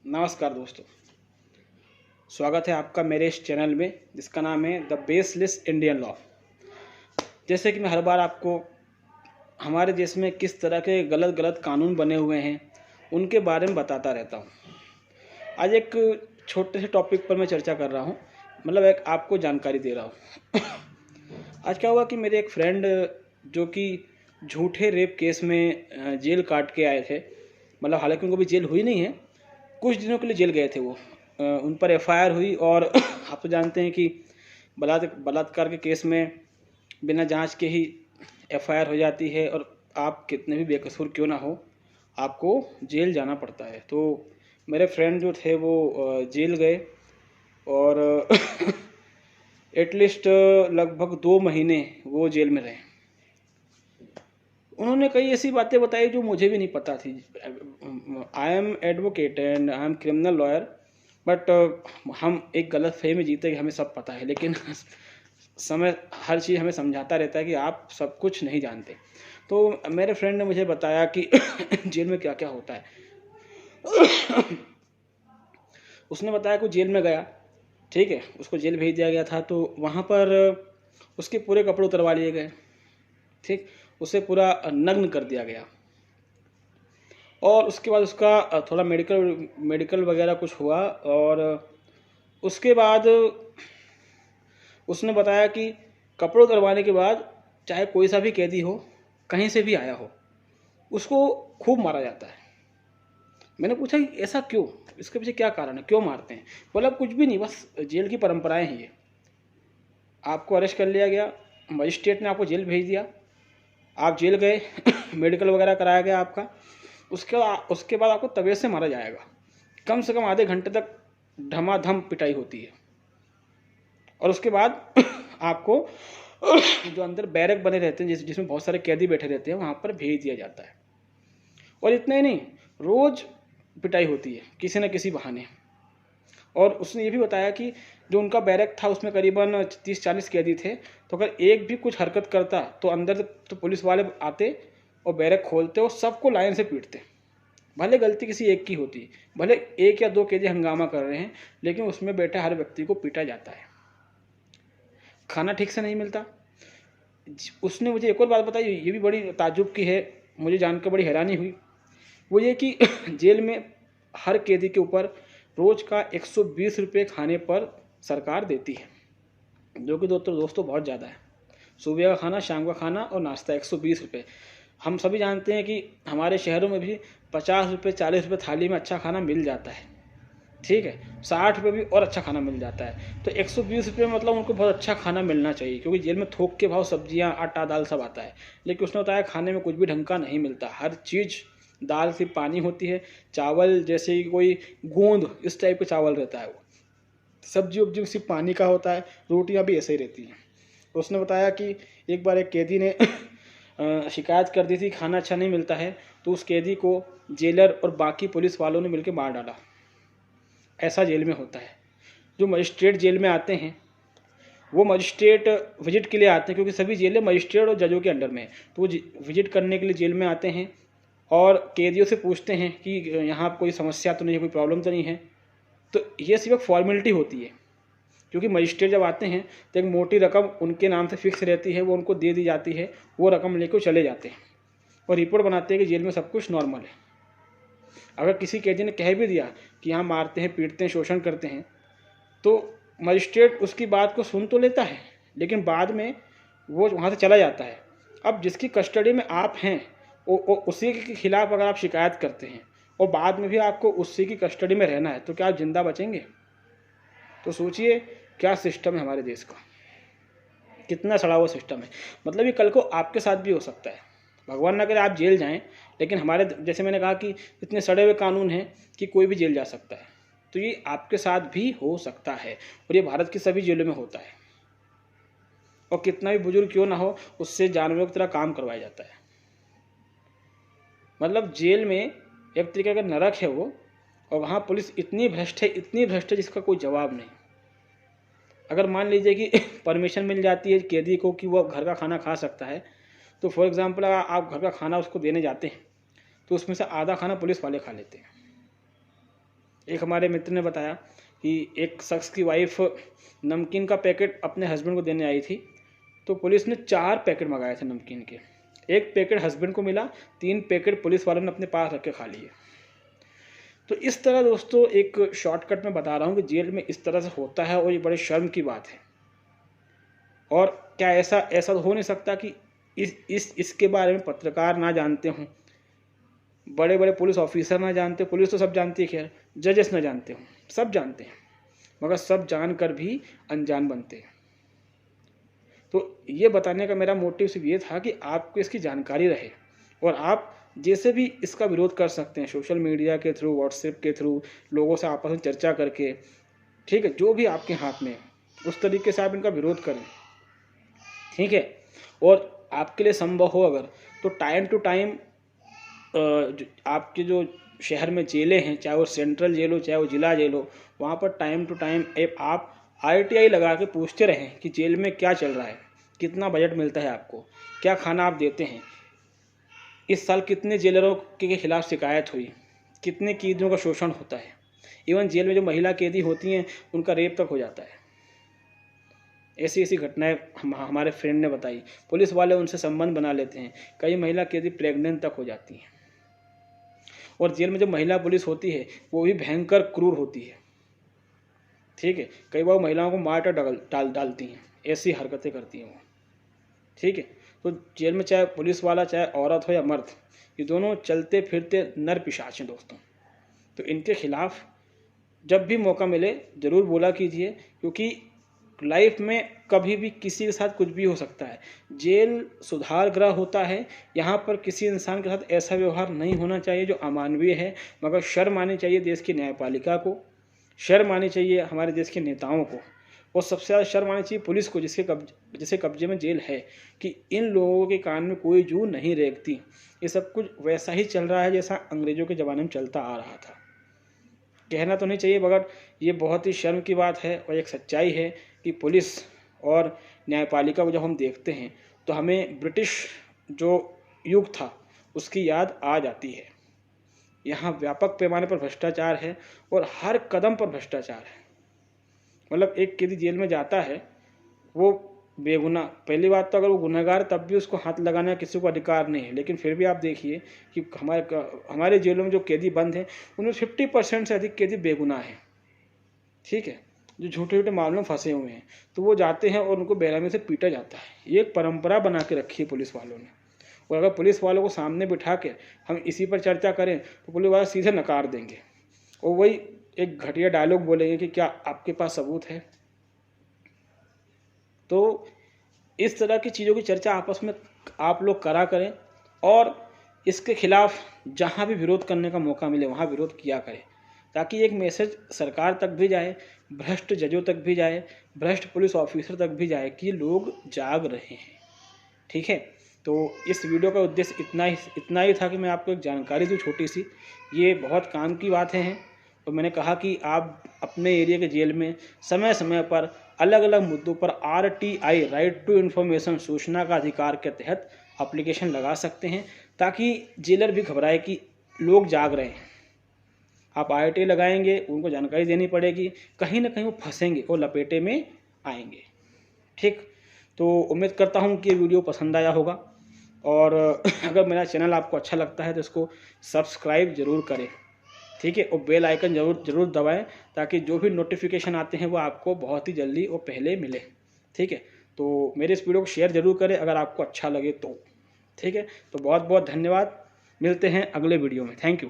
नमस्कार दोस्तों, स्वागत है आपका मेरे इस चैनल में जिसका नाम है द बेसलेस इंडियन लॉ। जैसे कि मैं हर बार आपको हमारे देश में किस तरह के गलत गलत कानून बने हुए हैं उनके बारे में बताता रहता हूँ। आज एक छोटे से टॉपिक पर मैं चर्चा कर रहा हूँ, मतलब एक आपको जानकारी दे रहा हूँ। आज क्या हुआ कि मेरे एक फ्रेंड जो कि झूठे रेप केस में जेल काट के आए थे, मतलब हालांकि उनको भी जेल हुई नहीं है, कुछ दिनों के लिए जेल गए थे वो। उन पर एफआईआर हुई और आप तो जानते हैं कि बलात्कार के केस में बिना जांच के ही एफआईआर हो जाती है और आप कितने भी बेकसूर क्यों ना हो आपको जेल जाना पड़ता है। तो मेरे फ्रेंड जो थे वो जेल गए और एटलीस्ट लगभग 2 महीने वो जेल में रहे। उन्होंने कई ऐसी बातें बताई जो मुझे भी नहीं पता थी। I am advocate and I am criminal lawyer, but हम एक गलत फहमी में जीते कि हमें सब पता है, लेकिन समय हर चीज़ हमें समझाता रहता है कि आप सब कुछ नहीं जानते। तो मेरे फ्रेंड ने मुझे बताया कि जेल में क्या क्या होता है। उसने बताया कि जेल में गया, ठीक है, उसको जेल भेज दिया गया था। तो वहाँ पर उसके पूरे कपड़े उतरवा लिए गए, ठीक, उसे पूरा नग्न कर दिया गया और उसके बाद उसका थोड़ा मेडिकल वगैरह कुछ हुआ। और उसके बाद उसने बताया कि कपड़े उतरवाने के बाद चाहे कोई सा भी कैदी हो, कहीं से भी आया हो, उसको खूब मारा जाता है। मैंने पूछा कि ऐसा क्यों, इसके पीछे क्या कारण है, क्यों मारते हैं? बोला कुछ भी नहीं, बस जेल की परंपराएं हैं ये। आपको अरेस्ट कर लिया गया, मजिस्ट्रेट ने आपको जेल भेज दिया, आप जेल गए, मेडिकल वगैरह कराया गया आपका, उसके बाद आपको तबीयत से मारा जाएगा। कम से कम आधे घंटे तक धमाधम पिटाई होती है और उसके बाद आपको जो अंदर बैरक बने रहते हैं जिसमें बहुत सारे कैदी बैठे रहते हैं वहाँ पर भेज दिया जाता है। और इतना ही नहीं, रोज़ पिटाई होती है किसी न किसी बहाने। और उसने ये भी बताया कि जो उनका बैरक था उसमें करीबन 30-40 कैदी थे, तो अगर एक भी कुछ हरकत करता तो अंदर तो पुलिस वाले आते और बैरक खोलते और सबको लाइन से पीटते। भले गलती किसी एक की होती, भले 1 या 2 कैदी हंगामा कर रहे हैं, लेकिन उसमें बैठे हर व्यक्ति को पीटा जाता है। खाना ठीक से नहीं मिलता। उसने मुझे एक और बात बताई, ये भी बड़ी ताज्जुब की है, मुझे जानकर बड़ी हैरानी हुई। वो ये कि जेल में हर कैदी के ऊपर रोज़ का 120 रुपये खाने पर सरकार देती है, जो कि दोस्तों बहुत ज़्यादा है। सुबह का खाना, शाम का खाना और नाश्ता 120 रुपये। हम सभी जानते हैं कि हमारे शहरों में भी 50 रुपये 40 रुपये थाली में अच्छा खाना मिल जाता है, ठीक है, 60 रुपये भी और अच्छा खाना मिल जाता है। तो 120 रुपये मतलब उनको बहुत अच्छा खाना मिलना चाहिए, क्योंकि जेल में थोक के भाव सब्जियां, आटा, दाल सब आता है। लेकिन उसने बताया खाने में कुछ भी ढंग का नहीं मिलता, हर चीज़ दाल सिर्फ पानी होती है, चावल जैसे कोई गोंद इस टाइप का चावल रहता है, वो सब्जी वब्जी सिर्फ पानी का होता है, रोटियां भी ऐसे ही रहती हैं। तो उसने बताया कि एक बार एक कैदी ने शिकायत कर दी थी खाना अच्छा नहीं मिलता है, तो उस कैदी को जेलर और बाकी पुलिस वालों ने मिलकर मार डाला। ऐसा जेल में होता है। जो मजिस्ट्रेट जेल में आते हैं वो मजिस्ट्रेट विजिट के लिए आते हैं, क्योंकि सभी जेलें मजिस्ट्रेट और जजों के अंडर में, तो वो विजिट करने के लिए जेल में आते हैं और कैदियों से पूछते हैं कि यहाँ कोई समस्या तो नहीं है, कोई प्रॉब्लम तो नहीं है। तो ये सिर्फ एक फॉर्मेलिटी होती है, क्योंकि मजिस्ट्रेट जब आते हैं तो एक मोटी रकम उनके नाम से फिक्स रहती है, वो उनको दे दी जाती है, वो रकम लेकर चले जाते हैं और रिपोर्ट बनाते हैं कि जेल में सब कुछ नॉर्मल है। अगर किसी कैदी ने कह भी दिया कि यहाँ मारते हैं, पीटते हैं, शोषण करते हैं, तो मजिस्ट्रेट उसकी बात को सुन तो लेता है, लेकिन बाद में वो वहाँ से चला जाता है। अब जिसकी कस्टडी में आप हैं उसी के खिलाफ अगर आप शिकायत करते हैं और बाद में भी आपको उसी की कस्टडी में रहना है, तो क्या आप जिंदा बचेंगे? तो सोचिए क्या सिस्टम है हमारे देश का, कितना सड़ा हुआ सिस्टम है। मतलब ये कल को आपके साथ भी हो सकता है, भगवान ना करे आप जेल जाएं, लेकिन हमारे जैसे मैंने कहा कि इतने सड़े हुए कानून हैं कि कोई भी जेल जा सकता है, तो ये आपके साथ भी हो सकता है और ये भारत की सभी जेलों में होता है। और कितना भी बुजुर्ग क्यों ना हो, उससे जानवरों की तरह काम करवाया जाता है। मतलब जेल में एक तरीके का नरक है वो, और वहाँ पुलिस इतनी भ्रष्ट है जिसका कोई जवाब नहीं। अगर मान लीजिए कि परमिशन मिल जाती है कैदी को कि वो घर का खाना खा सकता है, तो फॉर एग्जांपल अगर आप घर का खाना उसको देने जाते हैं तो उसमें से आधा खाना पुलिस वाले खा लेते हैं। एक हमारे मित्र ने बताया कि एक शख्स की वाइफ नमकीन का पैकेट अपने हस्बैंड को देने आई थी, तो पुलिस ने 4 पैकेट मंगाए थे नमकीन के। 1 पैकेट हस्बैंड को मिला, 3 पैकेट पुलिस वालों ने अपने पास रख के खा लिए। तो इस तरह दोस्तों एक शॉर्टकट में बता रहा हूँ कि जेल में इस तरह से होता है और ये बड़े शर्म की बात है। और क्या ऐसा तो हो नहीं सकता कि इसके बारे में पत्रकार ना जानते हों, बड़े बड़े पुलिस ऑफिसर ना जानते, पुलिस तो सब जानती है, खैर जजेस ना जानते हों, सब जानते हैं, मगर सब जानकर भी अनजान बनते हैं। तो ये बताने का मेरा मोटिव सिर्फ ये था कि आपको इसकी जानकारी रहे और आप जैसे भी इसका विरोध कर सकते हैं, सोशल मीडिया के थ्रू, व्हाट्सएप के थ्रू, लोगों से आपस में चर्चा करके, ठीक है, जो भी आपके हाथ में उस तरीके से आप इनका विरोध करें, ठीक है। और आपके लिए संभव हो अगर, तो टाइम टू टाइम आपके जो शहर में जेलें हैं, चाहे वो सेंट्रल जेल हो चाहे वो जिला जेल हो, वहाँ पर टाइम टू टाइम आप RTI लगा के पूछते रहें कि जेल में क्या चल रहा है, कितना बजट मिलता है आपको, क्या खाना आप देते हैं, इस साल कितने जेलरों के खिलाफ शिकायत हुई, कितने कैदियों का शोषण होता है। इवन जेल में जो महिला कैदी होती हैं उनका रेप तक हो जाता है। ऐसी ऐसी घटनाएं हमारे फ्रेंड ने बताई। पुलिस वाले उनसे संबंध बना लेते हैं, कई महिला कैदी प्रेग्नेंट तक हो जाती हैं। और जेल में जो महिला पुलिस होती है वो भी भयंकर क्रूर होती है, ठीक है। कई बार महिलाओं को मार डालती हैं, ऐसी हरकतें करती हैं वो, ठीक है। तो जेल में चाहे पुलिस वाला, चाहे औरत हो या मर्द, ये दोनों चलते फिरते नर पिशाच हैं दोस्तों। तो इनके खिलाफ जब भी मौका मिले ज़रूर बोला कीजिए, क्योंकि लाइफ में कभी भी किसी के साथ कुछ भी हो सकता है। जेल सुधार गृह होता है, यहाँ पर किसी इंसान के साथ ऐसा व्यवहार नहीं होना चाहिए जो अमानवीय है। मगर शर्म आनी चाहिए देश की न्यायपालिका को, शर्म आनी चाहिए हमारे देश के नेताओं को, और सबसे ज़्यादा शर्म आनी चाहिए पुलिस को, जिसके कब्जे में जेल है, कि इन लोगों के कान में कोई जू नहीं रेंगती। ये सब कुछ वैसा ही चल रहा है जैसा अंग्रेज़ों के ज़माने में चलता आ रहा था। कहना तो नहीं चाहिए, मगर ये बहुत ही शर्म की बात है और एक सच्चाई है कि पुलिस और न्यायपालिका को जब हम देखते हैं तो हमें ब्रिटिश जो युग था उसकी याद आ जाती है। यहाँ व्यापक पैमाने पर भ्रष्टाचार है और हर कदम पर भ्रष्टाचार है। मतलब एक कैदी जेल में जाता है, वो बेगुनाह, पहली बात तो अगर वो गुनहगार तब भी उसको हाथ लगाने का किसी को अधिकार नहीं है। लेकिन फिर भी आप देखिए कि हमारे जेलों में जो कैदी बंद हैं उनमें 50% से अधिक कैदी बेगुनाह हैं, ठीक है, जो छोटे छोटे मामलों में फंसे हुए हैं। तो वो जाते हैं और उनको बेरहमी से पीटा जाता है। ये एक परंपरा बना के रखी है पुलिस वालों ने। और अगर पुलिस वालों को सामने बिठा के हम इसी पर चर्चा करें तो पुलिस वाले सीधे नकार देंगे और वही एक घटिया डायलॉग बोलेंगे कि क्या आपके पास सबूत है। तो इस तरह की चीज़ों की चर्चा आपस में आप लोग करा करें और इसके खिलाफ जहाँ भी विरोध करने का मौका मिले वहाँ विरोध किया करें, ताकि एक मैसेज सरकार तक भी जाए, भ्रष्ट जजों तक भी जाए, भ्रष्ट पुलिस ऑफिसर तक भी जाए कि लोग जाग रहे हैं, ठीक है। तो इस वीडियो का उद्देश्य इतना ही था कि मैं आपको एक जानकारी दूँ छोटी सी। ये बहुत काम की बातें हैं और मैंने कहा कि आप अपने एरिया के जेल में समय समय पर अलग अलग मुद्दों पर RTI, राइट टू इन्फॉर्मेशन, सूचना का अधिकार के तहत एप्लीकेशन लगा सकते हैं, ताकि जेलर भी घबराए कि लोग जाग रहे हैं। आप RTI लगाएंगे, उनको जानकारी देनी पड़ेगी, कहीं ना कहीं वो फंसेंगे और लपेटे में आएंगे, ठीक। तो उम्मीद करता हूँ कि ये वीडियो पसंद आया होगा और अगर मेरा चैनल आपको अच्छा लगता है तो इसको सब्सक्राइब ज़रूर करें, ठीक है, और बेल आइकन ज़रूर दबाएं, ताकि जो भी नोटिफिकेशन आते हैं वो आपको बहुत ही जल्दी और पहले मिले, ठीक है। तो मेरे इस वीडियो को शेयर ज़रूर करें अगर आपको अच्छा लगे तो, ठीक है। तो बहुत बहुत धन्यवाद, मिलते हैं अगले वीडियो में। Thank you.